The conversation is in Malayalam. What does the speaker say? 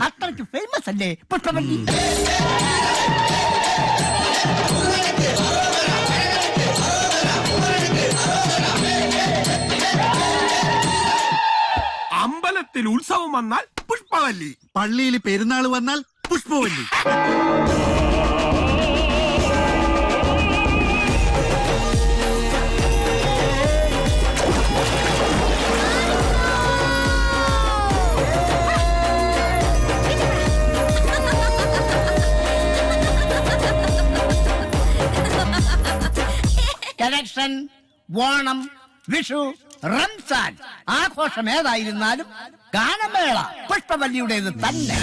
അത്രയ്ക്ക് ഫേമസ് അല്ലേ പുഷ്പവല്ലി? അമ്പലത്തിൽ ഉത്സവം വന്നാൽ പുഷ്പവല്ലി, പള്ളിയിൽ പെരുന്നാൾ വന്നാൽ പുഷ്പവല്ലി. ഇലക്ഷൻ, ഓണം, വിഷു, റംസാൻ ആഘോഷം ഏതായിരുന്നാലും ഗാനമേള പുഷ്പവല്ലിയുടേത് തന്നെ.